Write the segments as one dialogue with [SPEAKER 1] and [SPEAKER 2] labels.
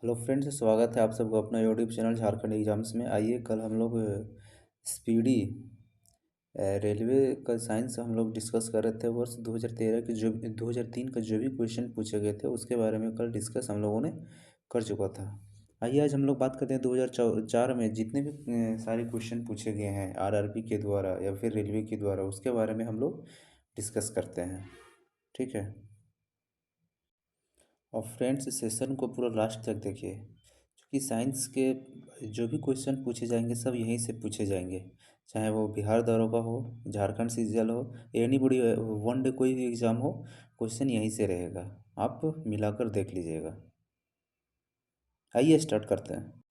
[SPEAKER 1] Hello friends, स्वागत है आप सबको अपना यूट्यूब चैनल झारखंड एग्जाम्स में। आइए कल हम लोग स्पीडी रेलवे का साइंस हम लोग डिस्कस कर रहे थे। वर्ष 2013 के जो 2003 का जो भी क्वेश्चन पूछे गए थे उसके बारे में कल डिस्कस हम लोगों ने कर चुका था। आइए आज हम लोग बात करते हैं 2004 में जितने भी सारे क्वेश्चन पूछे गए हैं आरआरबी के द्वारा या फिर रेलवे के द्वारा, उसके बारे में हम लोग डिस्कस करते हैं। ठीक है। और फ्रेंड्स, इस सेशन को पूरा लास्ट तक देखिए, क्योंकि साइंस के जो भी क्वेश्चन पूछे जाएंगे सब यहीं से पूछे जाएंगे। चाहे वो बिहार दरोगा हो, झारखंड सीजीएल हो, एनी बड़ी वन डे कोई भी एग्ज़ाम हो, क्वेश्चन यहीं से रहेगा। आप मिलाकर देख लीजिएगा। आइए स्टार्ट करते हैं।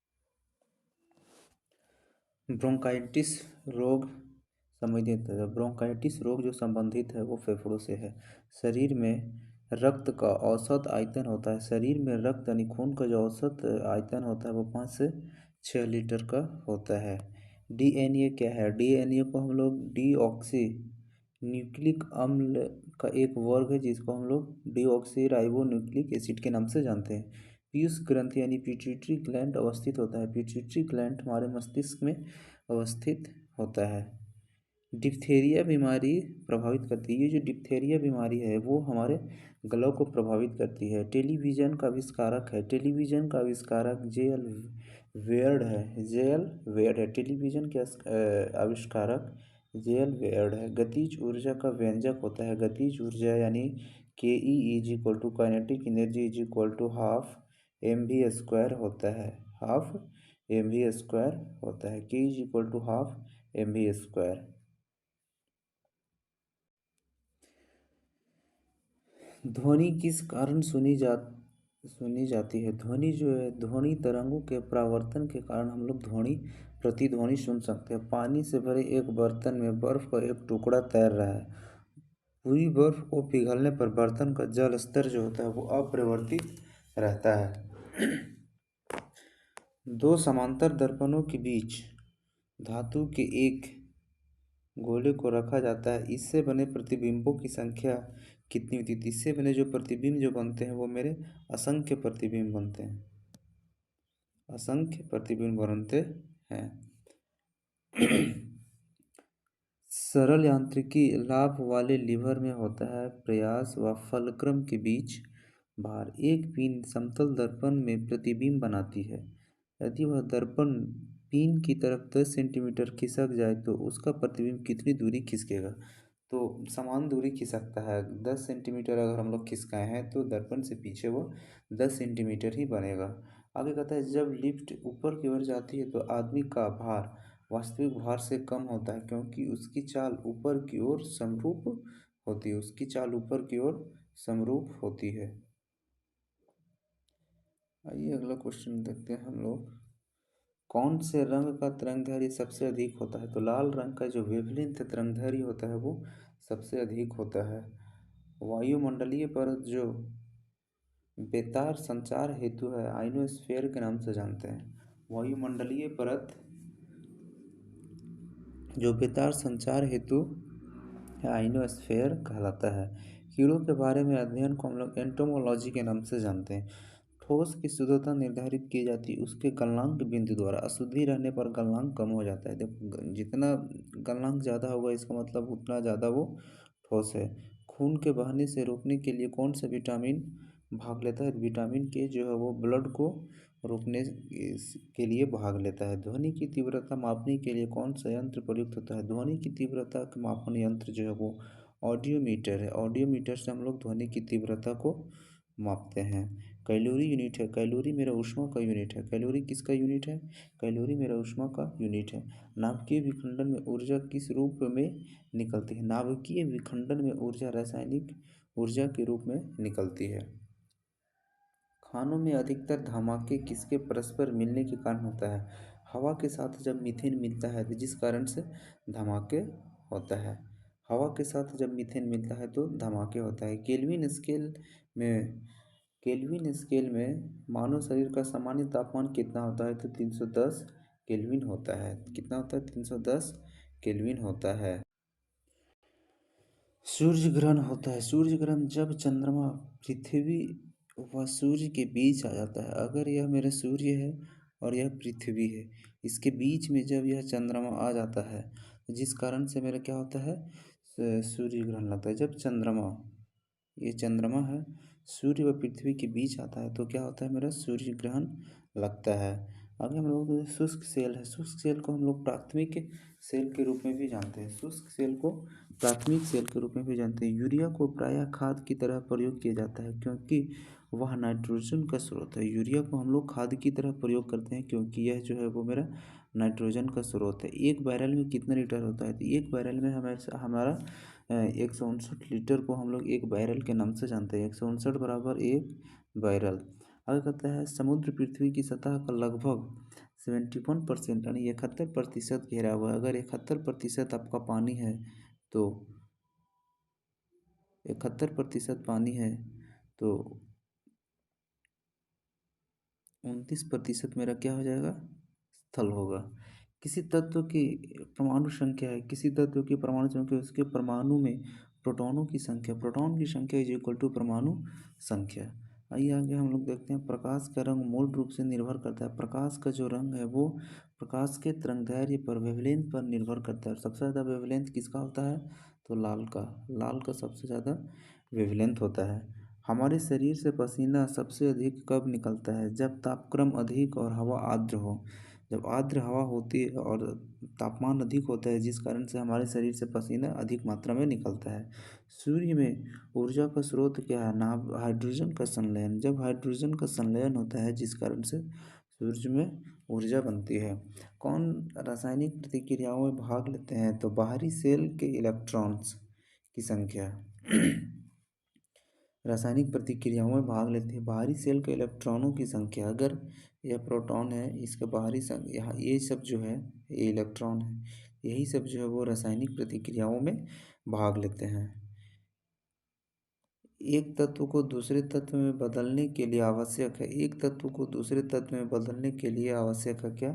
[SPEAKER 1] ब्रोंकाइटिस रोग संबंधित है। ब्रोंकाइटिस रोग जो संबंधित है वो फेफड़ों से है। शरीर में रक्त का औसत आयतन होता है, शरीर में रक्त यानी खून का जो औसत आयतन होता है वो 5 से 6 लीटर का होता है। डीएनए क्या है? डीएनए को हम लोग डीऑक्सी न्यूक्लिक अम्ल का एक वर्ग है जिसको हम लोग डीऑक्सी राइबो न्यूक्लिक एसिड के नाम से जानते हैं। पीयूष ग्रंथि यानी पिट्यूटरी ग्लैंड अवस्थित होता है। पिट्यूटरी ग्लैंड हमारे मस्तिष्क में अवस्थित होता है। डिप्थेरिया बीमारी प्रभावित करती है। ये जो डिप्थेरिया बीमारी है वो हमारे गलों को प्रभावित करती है। टेलीविज़न का आविष्कारक है। टेलीविज़न का आविष्कारक जेएल वेयर्ड है। जेएल वेयर्ड है टेलीविज़न के आविष्कारक जेएल वेयर्ड है। गतिज ऊर्जा का व्यंजक होता है। गतिज ऊर्जा यानी K E is equal to kinetic energy is equal to half m v square होता है। हाफ एम वी स्क्वायर होता है। K is equal to half m v square. ध्वनि किस कारण सुनी जाती है? ध्वनि जो है, ध्वनि तरंगों के परावर्तन के कारण हम लोग ध्वनि प्रतिध्वनि सुन सकते हैं। पानी से भरे एक बर्तन में बर्फ का एक टुकड़ा तैर रहा है। पूरी बर्फ को पिघलने पर बर्तन का जल स्तर जो होता है वो अपरिवर्तित रहता है। दो समांतर दर्पणों के बीच धातु के एक गोले को रखा जाता है। इससे बने प्रतिबिंबों की संख्या कितनी होती है? इससे बने जो प्रतिबिंब जो बनते हैं वो मेरे असंख्य प्रतिबिंब बनते हैं। असंख्य प्रतिबिंब बनते हैं। सरल यांत्रिकी लाभ वाले लीवर में होता है प्रयास व फलक्रम के बीच भार। एक पिन समतल दर्पण में प्रतिबिंब बनाती है। यदि वह दर्पण पिन की तरफ 10 सेंटीमीटर खिसक जाए तो उसका प्रतिबिंब कितनी दूरी खिसकेगा? तो समान दूरी खिसकता है। 10 सेंटीमीटर अगर हम लोग खिसकाए हैं तो दर्पण से पीछे वो 10 सेंटीमीटर ही बनेगा। आगे कहता है जब लिफ्ट ऊपर की ओर जाती है तो आदमी का भार वास्तविक भार से कम होता है क्योंकि उसकी चाल ऊपर की ओर समरूप होती है। उसकी चाल ऊपर की ओर समरूप होती है। आइए अगला क्वेश्चन देखते हैं हम लोग। कौन से रंग का तरंगदैर्घ्य सबसे अधिक होता है? तो लाल रंग का जो वेवलेंथ तरंगदैर्घ्य होता है वो सबसे अधिक होता है। वायुमंडलीय परत जो बेतार संचार हेतु है आइनोस्फीयर के नाम से जानते हैं। वायुमंडलीय परत जो बेतार संचार हेतु आइनोस्फीयर कहलाता है। कीड़ों के बारे में अध्ययन को हम लोग एंटोमोलॉजी के नाम से जानते हैं। ठोस की शुद्धता निर्धारित की जाती है उसके गलनांक बिंदु द्वारा। अशुद्धि रहने पर गलनांक कम हो जाता है। देखो, जितना गलनांक ज़्यादा होगा इसका मतलब उतना ज़्यादा वो ठोस है। खून के बहने से रोकने के लिए कौन सा विटामिन भाग लेता है? विटामिन के जो है वो ब्लड को रोकने के लिए भाग लेता है। ध्वनि की तीव्रता मापने के लिए कौन सा यंत्र प्रयुक्त होता है? ध्वनि की तीव्रता का मापन यंत्र जो है वो ऑडियोमीटर है। ऑडियोमीटर से हम लोग ध्वनि की तीव्रता को मापते हैं। कैलोरी यूनिट है। कैलोरी मेरा ऊष्मा का यूनिट है। कैलोरी किसका यूनिट है? कैलोरी मेरा ऊष्मा का यूनिट है। नाभिकीय विखंडन में ऊर्जा किस रूप में निकलती है? नाभिकीय विखंडन में ऊर्जा रासायनिक ऊर्जा के रूप में निकलती है। खानों में अधिकतर धमाके किसके परस्पर मिलने के कारण होता है? हवा के साथ जब मीथेन मिलता है तो जिस कारण से धमाके होता है। हवा के साथ जब मीथेन मिलता है तो धमाके होता है। केल्विन स्केल में मानव शरीर का सामान्य तापमान कितना होता है? तो 310 केल्विन होता है। कितना होता है? 310 केल्विन होता है। सूर्य ग्रहण होता है। सूर्य ग्रहण जब चंद्रमा पृथ्वी वह सूर्य के बीच आ जाता है। अगर यह मेरा सूर्य है और यह पृथ्वी है, इसके बीच में जब यह चंद्रमा आ जाता है, जिस कारण से मेरा क्या होता है, सूर्य ग्रहण लगता है। जब चंद्रमा, ये चंद्रमा है, सूर्य व पृथ्वी के बीच आता है तो क्या होता है, मेरा सूर्य ग्रहण लगता है। आगे हम लोग शुष्क सेल है। शुष्क सेल को हम लोग प्राथमिक सेल के रूप में भी जानते हैं। शुष्क सेल को प्राथमिक सेल के रूप में भी जानते हैं। यूरिया को प्रायः खाद की तरह प्रयोग किया जाता है क्योंकि वह नाइट्रोजन का स्रोत है। यूरिया को हम लोग खाद की तरह प्रयोग करते हैं क्योंकि यह जो है वो मेरा नाइट्रोजन का स्रोत है। एक बैरल में कितना लीटर होता है, तो एक बैरल में हमारा 159 लीटर को हम लोग एक बैरल के नाम से जानते हैं। 159 बराबर एक बैरल। आगे कहता है समुद्र पृथ्वी की सतह का लगभग 71% यानी 71% घेरा हुआ है। अगर 71% आपका पानी है तो 71% पानी है तो 29% मेरा क्या हो जाएगा, स्थल होगा। किसी तत्व की परमाणु संख्या है, किसी तत्व की परमाणु संख्या, उसके परमाणु में प्रोटॉनों की संख्या, प्रोटॉन की संख्या इज इक्वल टू परमाणु संख्या। आइए आगे हम लोग देखते हैं प्रकाश का रंग मूल रूप से निर्भर करता है। प्रकाश का जो रंग है वो प्रकाश के तरंगदैर्घ्य पर, वेवलेंथ पर निर्भर करता है। सबसे ज़्यादा वेवलेंथ किसका होता है, तो लाल का सबसे ज़्यादा वेवलेंथ होता है। हमारे शरीर से पसीना सबसे अधिक कब निकलता है, जब तापक्रम अधिक और हवा आर्द्र हो। जब आर्द्र हवा होती है और तापमान अधिक होता है, जिस कारण से हमारे शरीर से पसीना अधिक मात्रा में निकलता है। सूर्य में ऊर्जा का स्रोत क्या है, नाभ हाइड्रोजन का संलयन। जब हाइड्रोजन का संलयन होता है जिस कारण से सूर्य में ऊर्जा बनती है। कौन रासायनिक प्रतिक्रियाओं में भाग लेते हैं, तो बाहरी सेल के इलेक्ट्रॉन्स की संख्या रासायनिक प्रतिक्रियाओं में भाग लेते हैं। बाहरी सेल के इलेक्ट्रॉनों की संख्या, अगर यह प्रोटॉन है, इसका बाहरी यहाँ ये सब जो है ये इलेक्ट्रॉन है, यही सब जो है वो रासायनिक प्रतिक्रियाओं में भाग लेते हैं। एक तत्व को दूसरे तत्व में बदलने के लिए आवश्यक है, एक तत्व को दूसरे तत्व में बदलने के लिए आवश्यक है क्या,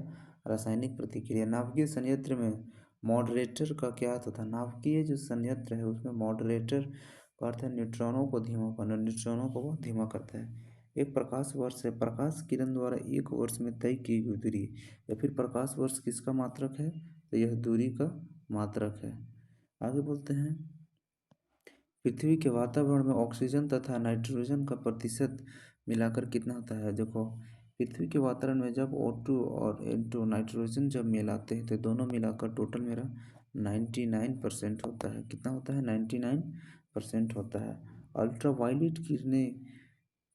[SPEAKER 1] रासायनिक प्रतिक्रिया। नाभिकीय संयंत्र में मॉडरेटर का क्या तथा नाभिकीय जो संयंत्र है उसमें मॉडरेटर का अर्थ है न्यूट्रॉनों को धीमा करना, न्यूट्रॉनों को वो धीमा करता है। एक प्रकाश वर्ष है, प्रकाश किरण द्वारा एक वर्ष में तय की गई दूरी, या फिर प्रकाश वर्ष किसका मात्रक है, तो यह दूरी का मात्रक है। आगे बोलते हैं पृथ्वी के वातावरण में ऑक्सीजन तथा नाइट्रोजन का प्रतिशत मिलाकर कितना होता है। देखो पृथ्वी के वातावरण में जब O2 और N2 नाइट्रोजन जब मिलाते हैं तो दोनों मिलाकर टोटल मेरा 99% होता है। कितना होता है, 99% होता है। अल्ट्रावायलेट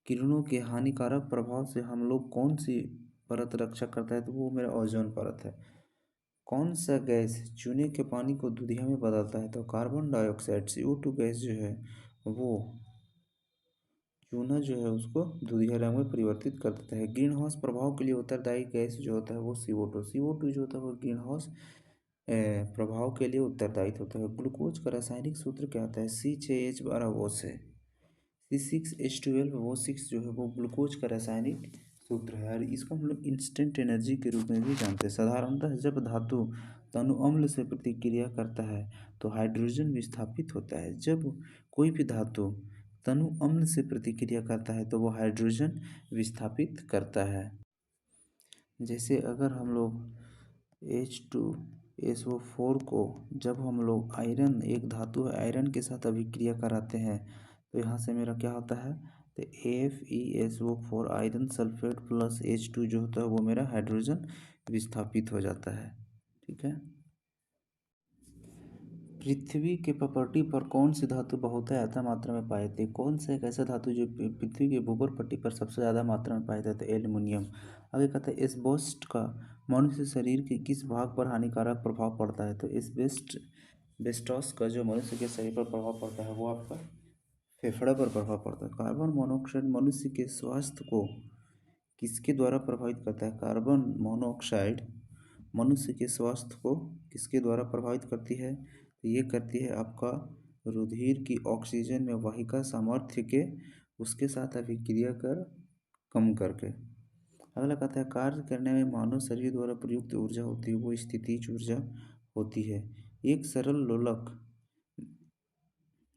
[SPEAKER 1] किरणों के हानिकारक प्रभाव से हम लोग कौन सी परत रक्षा करता है, तो वो मेरा ओजोन परत है। कौन सा गैस चूने के पानी को दूधिया में बदलता है, तो कार्बन डाइऑक्साइड। CO2 गैस जो है वो चूना जो है उसको दूधिया रंग में परिवर्तित कर देता है। ग्रीन हाउस प्रभाव के लिए उत्तरदायी गैस जो होता है वो CO2 जो होता है वो ग्रीन हाउस प्रभाव के लिए उत्तरदायी होता है। ग्लूकोज का रासायनिक सूत्र क्या होता है, C6H12O से C6H12O6 जो है वो ग्लूकोज का रासायनिक सूत्र है। और इसको हम लोग इंस्टेंट एनर्जी के रूप में भी जानते हैं। साधारणतः जब धातु तनु अम्ल से प्रतिक्रिया करता है तो हाइड्रोजन विस्थापित होता है। जब कोई भी धातु तनु अम्ल से प्रतिक्रिया करता है तो वो हाइड्रोजन विस्थापित करता है। जैसे अगर हम लोग H2SO4 को जब हम लोग आयरन, एक धातु है आयरन के साथ अभिक्रिया कराते हैं तो यहाँ से मेरा क्या होता है, तो FeSO4 iron sulphate plus H2 जो होता है वो मेरा हाइड्रोजन विस्थापित हो जाता है। ठीक है। पृथ्वी के प्रपट्टी पर कौन सी धातु बहुत ज़्यादा मात्रा में पाई जाती है। कौन सा एक ऐसा धातु जो पृथ्वी के भूगोल पट्टी पर सबसे ज़्यादा मात्रा में पाया जाता है, एल्युमिनियम। आगे कहता है एस्बेस्टस का मनुष्य शरीर के किस भाग पर हानिकारक प्रभाव पड़ता है, तो एस्बेस्टस का जो मनुष्य के शरीर पर प्रभाव पड़ता है वो आपका फेफड़ा पर प्रभाव पड़ता है। कार्बन मोनोऑक्साइड मनुष्य के स्वास्थ्य को किसके द्वारा प्रभावित करता है, कार्बन मोनोऑक्साइड मनुष्य के स्वास्थ्य को किसके द्वारा प्रभावित करती है, तो ये करती है आपका रुधिर की ऑक्सीजन में वाहिका सामर्थ्य के उसके साथ अभिक्रिया कर कम करके। अगला कहता है कार्य करने में मानव शरीर द्वारा प्रयुक्त ऊर्जा होती है वो स्थितिज ऊर्जा होती है। एक सरल लोलक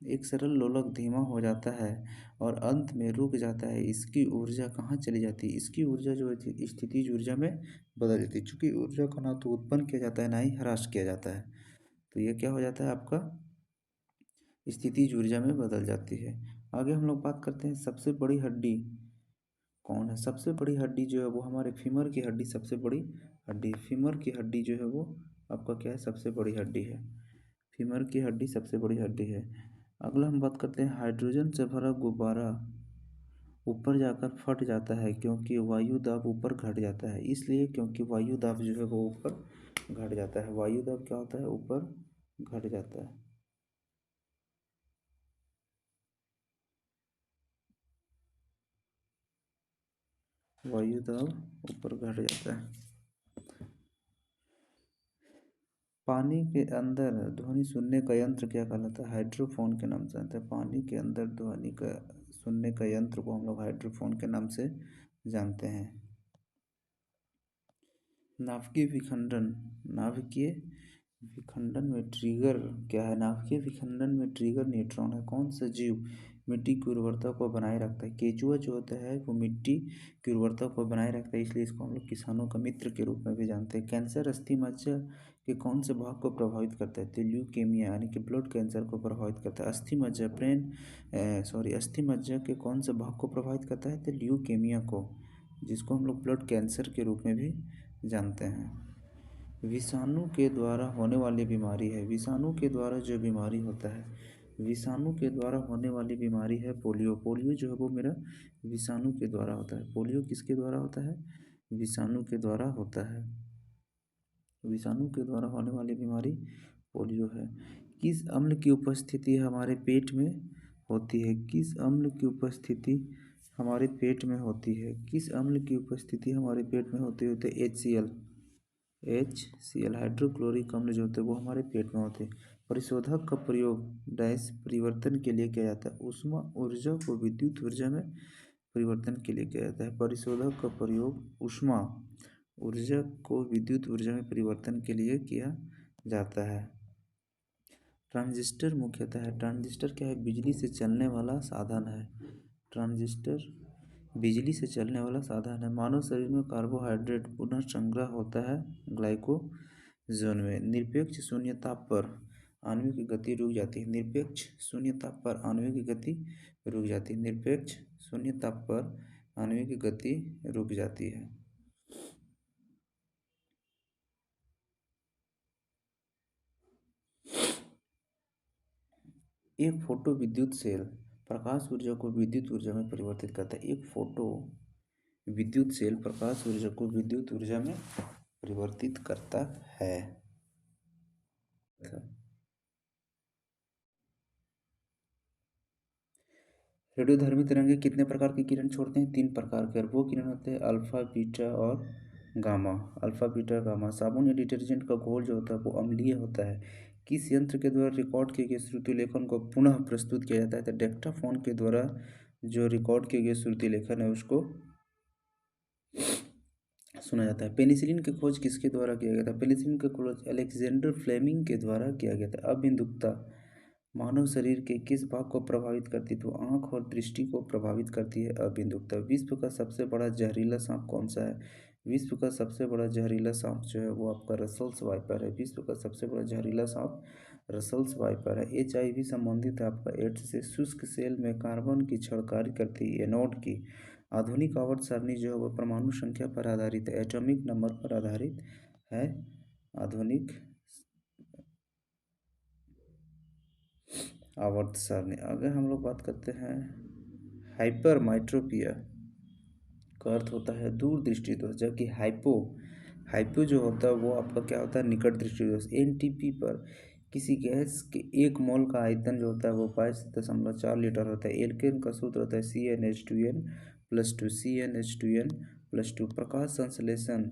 [SPEAKER 1] एक सरल लोलक धीमा हो जाता है और अंत में रुक जाता है, इसकी ऊर्जा कहाँ चली जाती है? इसकी ऊर्जा जो है स्थितिज ऊर्जा में बदल जाती है, चूंकि ऊर्जा को ना तो उत्पन्न किया जाता है ना ही ह्रास किया जाता है, तो ये क्या हो जाता है आपका स्थितिज ऊर्जा में बदल जाती है। आगे हम लोग बात करते हैं सबसे बड़ी हड्डी कौन है। सबसे बड़ी हड्डी जो है वो हमारे फीमर की हड्डी सबसे बड़ी हड्डी, फीमर की हड्डी जो है वो आपका क्या है, सबसे बड़ी हड्डी है। फीमर की हड्डी सबसे बड़ी हड्डी है। अगला हम बात करते हैं हाइड्रोजन से भरा गुब्बारा ऊपर जाकर फट जाता है क्योंकि वायु दाब ऊपर घट जाता है, इसलिए क्योंकि वायु दाब जो है वो ऊपर घट जाता है। वायु दाब क्या होता है, ऊपर घट जाता है। वायु दाब ऊपर घट जाता है। पानी के अंदर ध्वनि सुनने का यंत्र क्या कहलाता है? हाइड्रोफोन के नाम से जानते हैं। पानी के अंदर ध्वनि का सुनने का यंत्र को हम लोग हाइड्रोफोन के नाम से जानते हैं। नाभिकीय विखंडन, नाभिकीय विखंडन में ट्रिगर क्या है? नाभिकीय विखंडन में ट्रिगर न्यूट्रॉन है। कौन सा जीव मिट्टी की उर्वरता को बनाए रखता है? केचुआ जो होता है वो मिट्टी की उर्वरता को बनाए रखता है, इसलिए इसको हम लोग किसानों का मित्र के रूप में भी जानते हैं। कैंसर अस्थि मज्जा के कौन से भाग को प्रभावित करता है? तो ल्यूकेमिया यानी कि ब्लड कैंसर को प्रभावित करता है। अस्थि मज्जा अस्थि मज्जा के कौन से भाग को प्रभावित करता है? तो ल्यूकेमिया को, जिसको हम लोग ब्लड कैंसर के रूप में भी जानते हैं। विषाणु के द्वारा होने वाली बीमारी है। विषाणु के द्वारा जो बीमारी होता है, विषाणु के द्वारा होने वाली बीमारी है पोलियो। पोलियो जो है वो मेरा विषाणु के द्वारा होता है। पोलियो किसके द्वारा होता है? विषाणु के द्वारा होता है। विषाणु के द्वारा होने वाली बीमारी पोलियो है। किस अम्ल की उपस्थिति हमारे पेट में होती है? किस अम्ल की उपस्थिति हमारे पेट में होती है? किस अम्ल की उपस्थिति हमारे पेट में होती है? HCl, HCl हाइड्रोक्लोरिक अम्ल जो होते हैं वो हमारे पेट में होते हैं। परिशोधक का प्रयोग डैश परिवर्तन के लिए किया जाता है? ऊष्मा ऊर्जा को विद्युत ऊर्जा में परिवर्तन के लिए किया जाता है। परिशोधक का प्रयोग ऊष्मा ऊर्जा को विद्युत ऊर्जा में परिवर्तन के लिए किया जाता है। ट्रांजिस्टर मुख्यतः है। ट्रांजिस्टर क्या है? बिजली से चलने वाला साधन है। ट्रांजिस्टर बिजली से चलने वाला साधन है। मानव शरीर में कार्बोहाइड्रेट पुनः संग्रह होता है ग्लाइकोजन में। निरपेक्ष शून्य ताप पर आणविक गति रुक जाती है। निरपेक्ष शून्य ताप पर आणविक गति रुक जाती है। निरपेक्ष शून्य ताप पर आणविक गति रुक जाती है। एक फोटो विद्युत सेल प्रकाश ऊर्जा को विद्युत ऊर्जा में परिवर्तित करता है। एक फोटो विद्युत सेल प्रकाश ऊर्जा को विद्युत ऊर्जा में परिवर्तित करता है। रेडियोधर्मी तरंगे कितने प्रकार की किरण छोड़ते हैं? 3 प्रकार के, और वो किरण होते हैं अल्फा, बीटा और गामा। Alpha, beta, gamma. साबुन या डिटर्जेंट का घोल जो होता है वो अम्लीय होता है। किस यंत्र के द्वारा रिकॉर्ड किए गए श्रुति लेखन को पुनः प्रस्तुत किया जाता है? तो डेक्टाफोन के द्वारा जो रिकॉर्ड किए गए श्रुति लेखन है उसको सुना जाता है। पेनिसिलिन की खोज किसके द्वारा किया गया था? पेनिसिलिन की खोज अलेक्जेंडर फ्लेमिंग के द्वारा किया गया था। अबिंदुकता मानव शरीर के किस भाग को प्रभावित करती है? तो आँख और दृष्टि को प्रभावित करती है अबिंदुकता। विश्व का सबसे बड़ा जहरीला सांप कौन सा है? विश्व का सबसे बड़ा जहरीला सांप जो है वो आपका रसल्स वाइपर है। विश्व का सबसे बड़ा जहरीला सांप रसल्स वाइपर है। HIV संबंधित है आपका एड्स से। शुष्क सेल में कार्बन की छड़कारी करती है एनोड की। आधुनिक आवर्त सारणी जो है वह परमाणु संख्या पर आधारित है, एटॉमिक नंबर पर आधारित है। आधुनिक आवर्त सारणी। आगे हम लोग बात करते हैं हाइपरमाइट्रोपिया का अर्थ होता है दूरदृष्टि दोष, जबकि हाइपो जो होता है वो आपका क्या होता है? निकट दृष्टि दोष। NTP पर किसी गैस के 1 मोल का आयतन जो होता है वो 22.4 लीटर होता है। एल्केन का सूत्र होता है CnH2n+2 CnH2n+2। प्रकाश संश्लेषण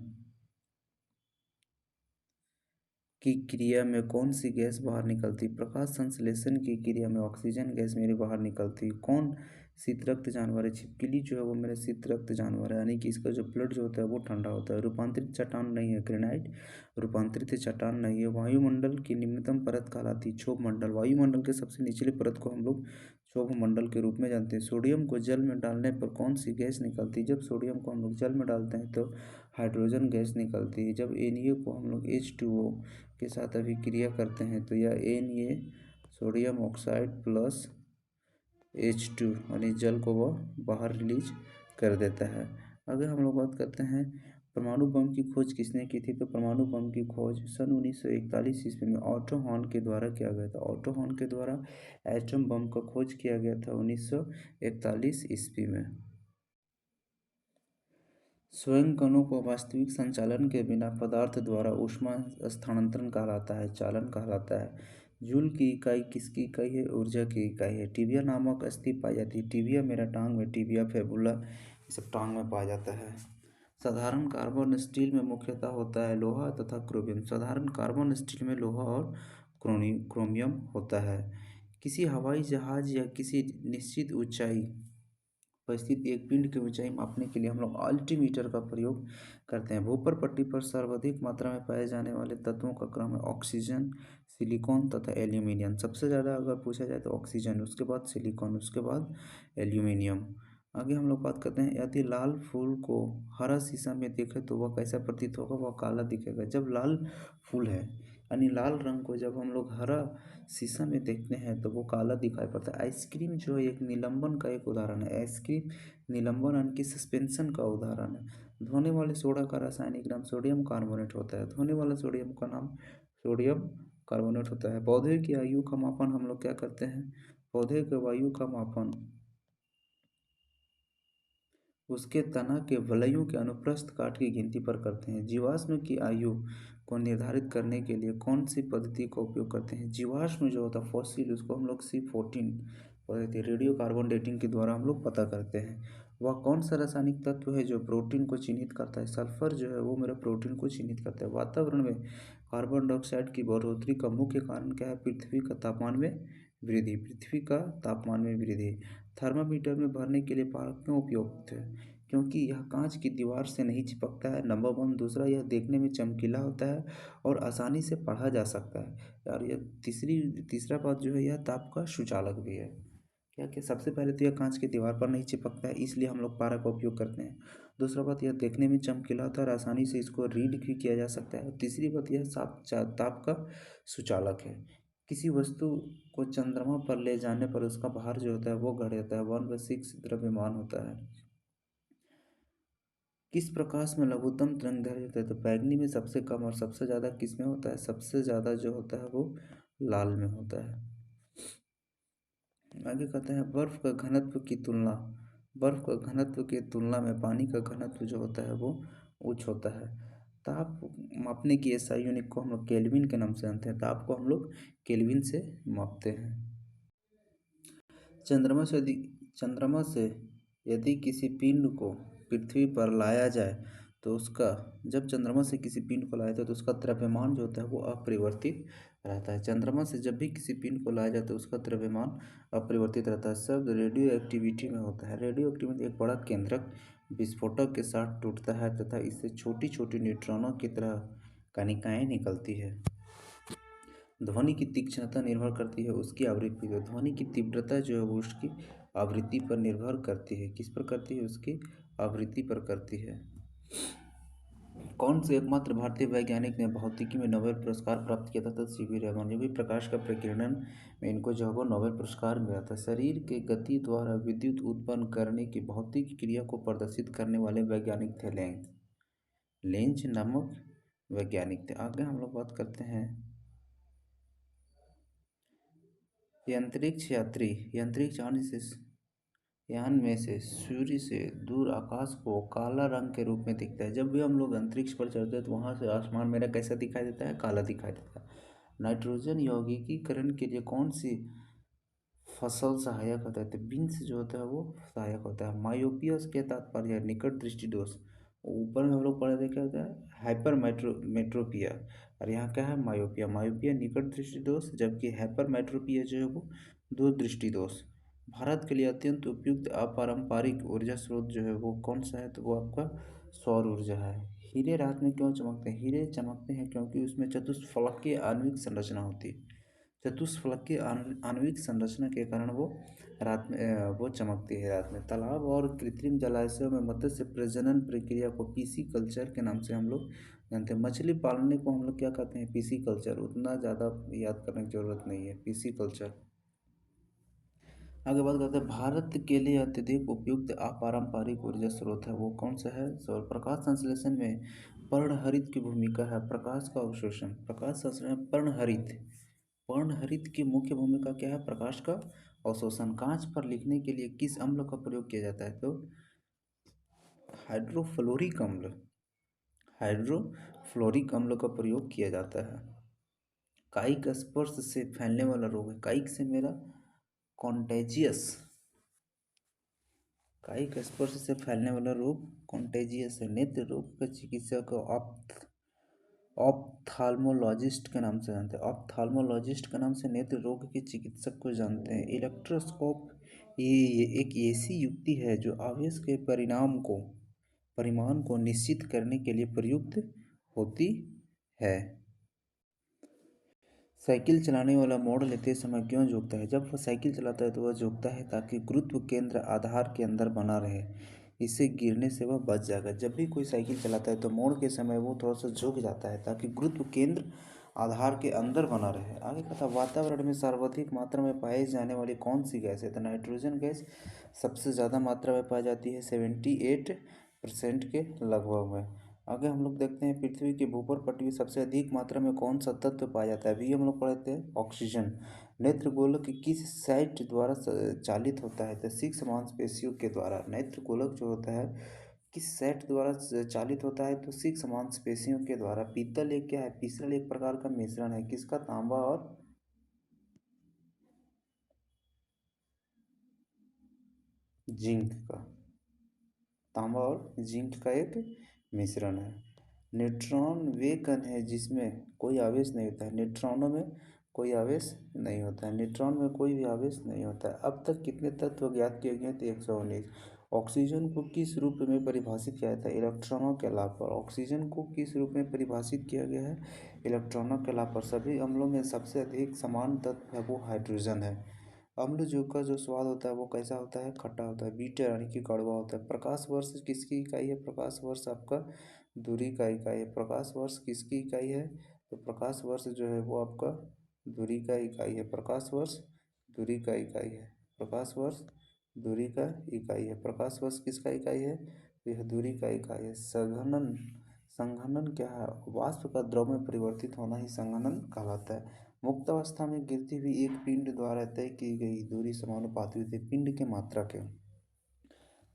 [SPEAKER 1] की क्रिया में कौन सी गैस बाहर निकलती? प्रकाश संश्लेषण की क्रिया में ऑक्सीजन गैस मेरी बाहर निकलती। कौन शीत रक्त जानवर है। छिपकली जो है वो मेरा शीत रक्त जानवर है, यानी कि इसका जो ब्लड जो होता है वो ठंडा होता है। रूपांतरित चट्टान नहीं है, ग्रेनाइट रूपांतरित चट्टान नहीं है। वायुमंडल की निम्नतम परत कहलाती है क्षोभ मंडल। वायुमंडल के सबसे निचले परत को हम लोग क्षोभ मंडल के रूप में जानते हैं। सोडियम को जल में डालने पर कौन सी गैस निकलती है? जब सोडियम को हम लोग जल में डालते हैं तो हाइड्रोजन गैस निकलती है। जब Na को हम लोग H2O के साथ अभिक्रिया करते हैं तो यह Na sodium oxide plus H2 यानी जल को वह बाहर रिलीज कर देता है। अगर हम लोग बात करते हैं परमाणु बम की खोज किसने की थी, तो परमाणु बम की खोज सन 1941 ईस्वी में ऑटो हॉर्न के द्वारा किया गया था। ऑटो हॉर्न के द्वारा एटम बम का खोज किया गया था 1941 ईस्वी में। स्वयं कणों को वास्तविक संचालन के बिना पदार्थ द्वारा ऊष्मा स्थानांतरण कहलाता है, चालन कहलाता है। जूल की इकाई किसकी इकाई है? ऊर्जा की इकाई है। टिबिया नामक अस्थि पाई जाती है। टिबिया मेरा टांग में, टिबिया फेबुला ये सब टांग में पाया जाता है। साधारण कार्बन स्टील में मुख्यतः होता है लोहा तथा क्रोमियम। साधारण कार्बन स्टील में लोहा और क्रोमियम होता है। किसी हवाई जहाज या किसी निश्चित ऊंचाई पर स्थित एक पिंड की ऊंचाई मापने के लिए हम लोग अल्टीमीटर का प्रयोग करते हैं। भूपर पट्टी पर सर्वाधिक मात्रा में पाए जाने वाले तत्वों का क्रम है ऑक्सीजन, सिलिकॉन तथा एल्यूमिनियम। सबसे ज़्यादा अगर पूछा जाए तो ऑक्सीजन, उसके बाद सिलिकॉन, उसके बाद एल्यूमिनियम। आगे हम लोग बात करते हैं यदि लाल फूल को हरा शीशा में देखें तो वह कैसा प्रतीत होगा? वह काला दिखेगा। जब लाल फूल है यानी लाल रंग को जब हम लोग हरा शीशा में देखते हैं तो वो काला दिखाई पड़ता है। आइसक्रीम जो है एक निलंबन का एक उदाहरण है। आइसक्रीम निलंबन यानी कि सस्पेंशन का उदाहरण है। धोने वाले सोडा का रासायनिक नाम सोडियम कार्बोनेट होता है। धोने वाला सोडियम का नाम सोडियम कार्बोनेट होता है। पौधे की आयु का मापन हम लोग क्या करते हैं? पौधे के आयु का मापन उसके तना के वलयों के अनुप्रस्थ काट की गिनती पर करते हैं। जीवाश्म की आयु को निर्धारित करने के लिए कौन सी पद्धति का उपयोग करते हैं? जीवाश्म जो होता है फॉसिल, उसको हम लोग C14 पद्धति रेडियो कार्बन डेटिंग के द्वारा हम लोग पता करते हैं। वह कौन सा रासायनिक तत्व है जो प्रोटीन को चिन्हित करता है? सल्फर जो है वो मेरा प्रोटीन को चिन्हित करता है। वातावरण में कार्बन डाइऑक्साइड की बढ़ोतरी का मुख्य कारण क्या है? पृथ्वी का तापमान में वृद्धि। पृथ्वी का तापमान में वृद्धि। थर्मामीटर में भरने के लिए पारक क्यों उपयुक्त है? क्योंकि यह कांच की दीवार से नहीं चिपकता है, नंबर 1। दूसरा, यह देखने में चमकीला होता है और आसानी से पढ़ा जा सकता है। और यह तीसरा बात जो है यह ताप का सुचालक भी है। क्या क्या सबसे पहले तो यह कांच की दीवार पर नहीं चिपकता है, इसलिए हम लोग पारा का उपयोग करते हैं। दूसरा बात, यह देखने में चमकीला होता है और आसानी से इसको रीड भी किया जा सकता है। और तीसरी बात, यह ताप का सुचालक है। किसी वस्तु को चंद्रमा पर ले जाने पर उसका भार जो होता है वो घट जाता है। 1/6 द्रव्यमान होता है। किस प्रकाश में लघुत्तम तरंगदैर्घ्य होता है? तो बैंगनी में सबसे कम और सबसे ज़्यादा किस में होता है? सबसे ज़्यादा जो होता है वो लाल में होता है। आगे कहते हैं बर्फ का घनत्व की तुलना में पानी का घनत्व जो होता है वो उच्च होता है। ताप मापने की एसआई यूनिट को हम लोग केल्विन के नाम से जानते हैं। ताप को हम लोग केल्विन से मापते हैं। चंद्रमा से यदि किसी पिंड को पृथ्वी पर लाया जाए तो उसका जब चंद्रमा से किसी पिंड को लाया जाए तो उसका द्रव्यमान जो होता है वो अपरिवर्तित रहता है। चंद्रमा से जब भी किसी पिंड को लाया जाए तो उसका द्रव्यमान अपरिवर्तित रहता है। शब्द रेडियो एक्टिविटी में होता है। रेडियो एक्टिविटी एक बड़ा केंद्रक विस्फोटक के साथ टूटता है तथा इससे छोटी छोटी न्यूट्रॉनों की तरह कणिकाएं निकलती है। ध्वनि की तीक्ष्णता निर्भर करती है उसकी आवृत्ति पर। ध्वनि की तीव्रता जो है वो उसकी आवृत्ति पर निर्भर करती है। किस पर करती है? उसकी आवृत्ति पर करती है। कौन से एकमात्र भारतीय वैज्ञानिक ने भौतिकी में नोबेल पुरस्कार प्राप्त किया था? तो सीवी रमन। जो भी प्रकाश का प्रकीर्णन में इनको जो है वो नोबेल पुरस्कार मिला था। शरीर के गति द्वारा विद्युत उत्पन्न करने की भौतिक क्रिया को प्रदर्शित करने वाले वैज्ञानिक थे लेंज नामक वैज्ञानिक थे। आगे हम लोग बात करते हैं अंतरिक्ष यान में से सूर्य से दूर आकाश को काला रंग के रूप में दिखता है। जब भी हम लोग अंतरिक्ष पर चढ़ते हैं तो वहाँ से आसमान मेरा कैसा दिखाई देता है? काला दिखाई देता है। नाइट्रोजन यौगिकीकरण के लिए कौन सी फसल सहायक होता है? तो बीन्स जो होता है वो सहायक होता है। मायोपिया के तात्पर्य है निकट दृष्टि दोष। ऊपर में हम लोग पढ़े थे क्या होता है? हाइपर मेट्रोपिया। और यहाँ क्या है? मायोपिया। मायोपिया निकट दृष्टि दोष, जबकि हाइपर मेट्रोपिया जो है वो दूर दृष्टि दोष। भारत के लिए अत्यंत उपयुक्त अपारंपरिक ऊर्जा स्रोत जो है वो कौन सा है, तो वो आपका सौर ऊर्जा है। हीरे रात में क्यों चमकते हैं? हीरे चमकते हैं क्योंकि उसमें चतुष्फलकीय आणविक संरचना होती है। चतुष्फलकीय आणविक संरचना के कारण वो रात में वो चमकती है रात में। तालाब और कृत्रिम जलाशयों में मत्स्य प्रजनन प्रक्रिया को पीसी कल्चर के नाम से हम लोग जानते हैं। मछली पालने को हम लोग क्या कहते हैं? PC culture. उतना ज़्यादा याद करने की जरूरत नहीं है, पीसी कल्चर। आगे बात करते हैं, भारत के लिए अत्यधिक उपयुक्त अपारंपरिक ऊर्जा स्रोत है वो कौन सा है? सौर। प्रकाश संश्लेषण में पर्णहरित की भूमिका है। प्रकाश का अवशोषण। प्रकाश संश्लेषण पर्णहरित। पर्णहरित की मुख्य भूमिका क्या है? प्रकाश का अवशोषण। कांच पर लिखने के लिए किस अम्ल का प्रयोग किया जाता है? तो हाइड्रोफ्लोरिक अम्ल। हाइड्रोफ्लोरिक अम्ल का प्रयोग किया जाता है। कायिक स्पर्श से फैलने वाला रोग है। कायिक से मेरा कॉन्टेजियस। कायिक स्पर्श से फैलने वाला रोग कॉन्टेजियस है। नेत्र रोग का चिकित्सा को ऑप्थाल्मोलॉजिस्ट के नाम से जानते हैं। ऑप्थाल्मोलॉजिस्ट के नाम से नेत्र रोग के चिकित्सक को जानते हैं। इलेक्ट्रोस्कोप ये एक ऐसी युक्ति है जो आवेश के परिमाण को निश्चित करने के लिए प्रयुक्त होती है। साइकिल चलाने वाला मोड़ लेते समय क्यों झुकता है? जब वह साइकिल चलाता है तो वह झुकता है ताकि गुरुत्व केंद्र आधार के अंदर बना रहे। इससे गिरने से वह बच जाएगा। जब भी कोई साइकिल चलाता है तो मोड़ के समय वो थोड़ा सा झुक जाता है ताकि गुरुत्व केंद्र आधार के अंदर बना रहे। आगे कहा, वातावरण में सर्वाधिक मात्रा में पाई जाने वाली कौन सी गैस है? तो नाइट्रोजन गैस सबसे ज़्यादा मात्रा में पाई जाती है, 78% के लगभग में। आगे हम लोग देखते हैं, पृथ्वी के भूपर पट्टी में सबसे अधिक मात्रा में कौन सा तत्व पाया जाता है? अभी हम लोग पढ़ते हैं ऑक्सीजन। नेत्रगोलक किस साइट द्वारा चालित होता है? तो 6 मांसपेशियों के द्वारा। नेत्रगोलक जो होता है किस सेट द्वारा चालित होता है? तो 6 मांसपेशियों के द्वारा। पीतल एक क्या है? पीतल एक प्रकार का मिश्रण है किसका? तांबा और जिंक का। तांबा और जिंक का एक मिश्रण है। न्यूट्रॉन वे कण है जिसमें कोई आवेश नहीं होता है। न्यूट्रॉनों में कोई आवेश नहीं होता है। न्यूट्रॉन में कोई भी आवेश नहीं होता है। अब तक कितने तत्व ज्ञात किए गए थे? 119। ऑक्सीजन को किस रूप में परिभाषित किया जाता है? इलेक्ट्रॉनों के अलावा पर। ऑक्सीजन को किस रूप में परिभाषित किया गया है? इलेक्ट्रॉनों के अलावा पर। सभी अम्लों में सबसे अधिक समान तत्व है वो हाइड्रोजन है। अम्ल जो का जो स्वाद होता है वो कैसा होता है? खट्टा होता है। बीटा यानी कि कड़वा होता है। प्रकाश वर्ष किसकी इकाई है? प्रकाश वर्ष आपका दूरी का इकाई है। प्रकाश वर्ष किसकी इकाई है? तो प्रकाश वर्ष जो है वो आपका दूरी का इकाई है। प्रकाश वर्ष दूरी का इकाई है। प्रकाश वर्ष दूरी का इकाई है। प्रकाश वर्ष किसका इकाई है? तो यह दूरी का इकाई है। संघनन। संघनन क्या है? वाष्प का द्रव में परिवर्तित होना ही संघनन कहलाता है। मुक्त अवस्था में गिरती हुई एक पिंड द्वारा तय की गई दूरी समानुपाती होती है पिंड के मात्रा के।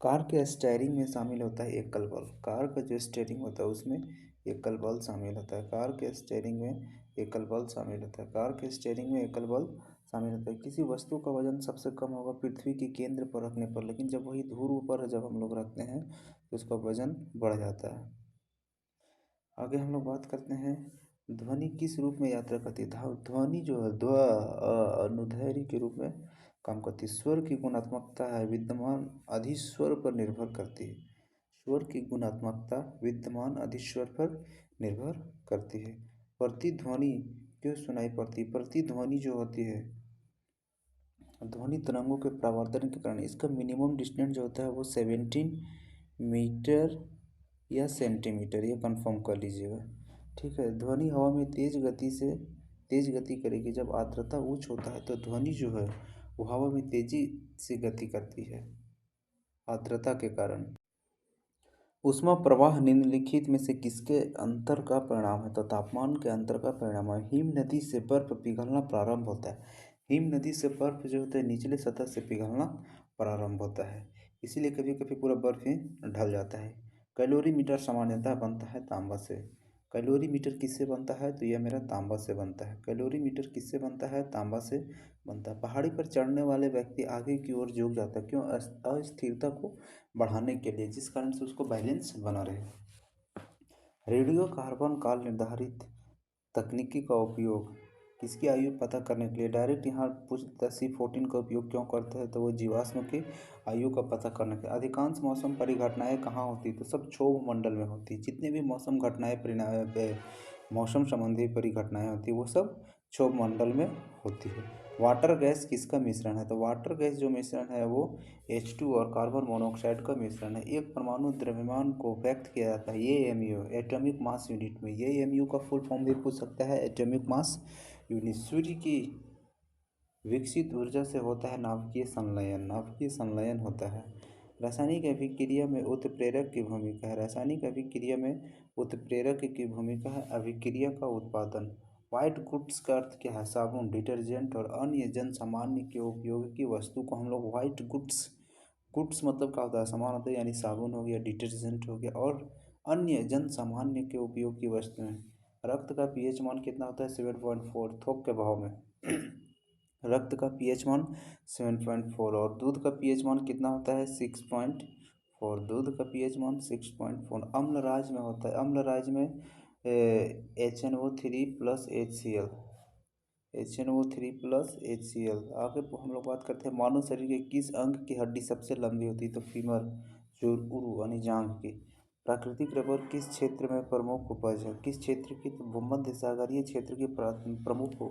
[SPEAKER 1] कार के स्टीयरिंग में शामिल होता है एकल बल। कार का जो स्टीयरिंग होता है उसमें एकल बल शामिल होता है। कार के स्टीयरिंग में एकल बल शामिल होता है। कार के स्टीयरिंग में एकल बल शामिल होता है। किसी वस्तु का वजन सबसे कम होगा पृथ्वी के केंद्र पर रखने पर, लेकिन जब वही ध्रुव पर जब हम लोग रखते हैं तो उसका वजन बढ़ जाता है। आगे हम लोग बात करते हैं, ध्वनि किस रूप में यात्रा करती है? ध्वनि जो है अनुदैर्घ्य के रूप में काम करती है। स्वर की गुणात्मकता है विद्यमान अधिस्वर पर निर्भर करती है। स्वर की गुणात्मकता विद्यमान अधिस्वर पर निर्भर करती है। प्रतिध्वनि क्यों सुनाई पड़ती है? प्रतिध्वनि जो होती है ध्वनि तरंगों के परावर्तन के कारण। इसका मिनिमम डिस्टेंस जो होता है वो 17 मीटर या सेंटीमीटर, ये कंफर्म कर लीजिएगा। ठीक है। ध्वनि हवा में तेज गति करेगी। जब आर्द्रता उच्च होता है तो ध्वनि जो है वो हवा में तेजी से गति करती है आर्द्रता के कारण। ऊष्मा प्रवाह निम्नलिखित में से किसके अंतर का परिणाम है? तो तापमान के अंतर का परिणाम है। हिम नदी से बर्फ पिघलना प्रारंभ होता है। हिम नदी से बर्फ जो होता है निचले सतह से पिघलना प्रारंभ होता है, इसीलिए कभी कभी पूरा बर्फ ही ढल जाता है। कैलोरीमीटर सामान्यतः बनता है तांबा से। कैलोरीमीटर किससे बनता है? तो यह मेरा तांबा से बनता है। कैलोरीमीटर किससे बनता है? तांबा से बनता है। पहाड़ी पर चढ़ने वाले व्यक्ति आगे की ओर झुक जाता है, क्यों? अस्थिरता को बढ़ाने के लिए, जिस कारण से उसको बैलेंस बना रहे। रेडियो कार्बन काल निर्धारित तकनीकी का उपयोग किसकी आयु पता करने के लिए डायरेक्ट यहाँ पूछता है C14 का उपयोग क्यों करते हैं, तो वो जीवाश्म की आयु का पता करने के लिए। अधिकांश मौसम परिघटनाएं कहाँ होती है, तो सब क्षोभ मंडल में होती है। जितने भी मौसम घटनाएं मौसम संबंधी परिघटनाएं होती है वो सब क्षोभ मंडल में होती है। वाटर गैस किसका मिश्रण है, तो वाटर गैस जो मिश्रण है वो H2 और कार्बन मोनोऑक्साइड का मिश्रण है। एक परमाणु द्रव्यमान को व्यक्त किया जाता है AMU एटॉमिक मास यूनिट में। AMU का फुल फॉर्म भी पूछ सकता है, एटॉमिक मास यूनिट। सूर्य की विकसित ऊर्जा से होता है नाभिकीय संलयन। नाभिकीय संलयन होता है। रासायनिक अभिक्रिया में उत्प्रेरक की भूमिका है। रासायनिक अभिक्रिया में उत्प्रेरक की भूमिका है। अभिक्रिया का उत्पादन। वाइट गुड्स का अर्थ क्या है, साबुन, डिटर्जेंट और अन्य जन सामान्य के उपयोग की वस्तु को हम लोग वाइट गुड्स, गुड्स मतलब क्या होता है, सामान होता है, यानी साबुन हो गया, डिटर्जेंट हो गया और अन्य जन सामान्य के उपयोग की वस्तुएं। रक्त का पीएच मान कितना होता है, 7.4 थोक के भाव में रक्त का पीएच मान 7.4 और दूध का पीएच मान कितना होता है, 6.4। दूध का पीएच मान 6.4। अम्ल राज्य में होता है, अम्ल राज्य में HNO3 plus HCl, HNO3 plus HCl। आगे हम लोग बात करते हैं मानव शरीर के किस अंग की हड्डी सबसे लंबी होती है, तो फीमर, जो उरु यानी जांघ की। प्राकृतिक रबर किस क्षेत्र में प्रमुख उपज है, किस क्षेत्र की, तो भूमध्य सागरीय क्षेत्र की प्रमुख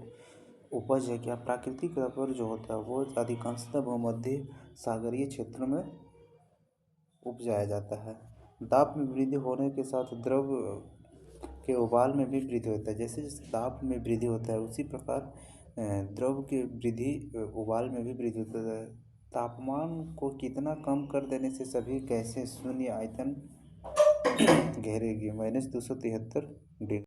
[SPEAKER 1] उपज है। क्या प्राकृतिक रबर जो होता है वो अधिकांशतः भूमध्य सागरीय क्षेत्र में उपजाया जाता है। दाब में वृद्धि होने के साथ द्रव के उबाल में भी वृद्धि होता है। जैसे जैसे दाब में वृद्धि होता है उसी प्रकार द्रव की वृद्धि उबाल में भी वृद्धि होता है। तापमान को कितना कम कर देने से सभी गैसें शून्य आयतन घेरेगी, -273 डिग्री।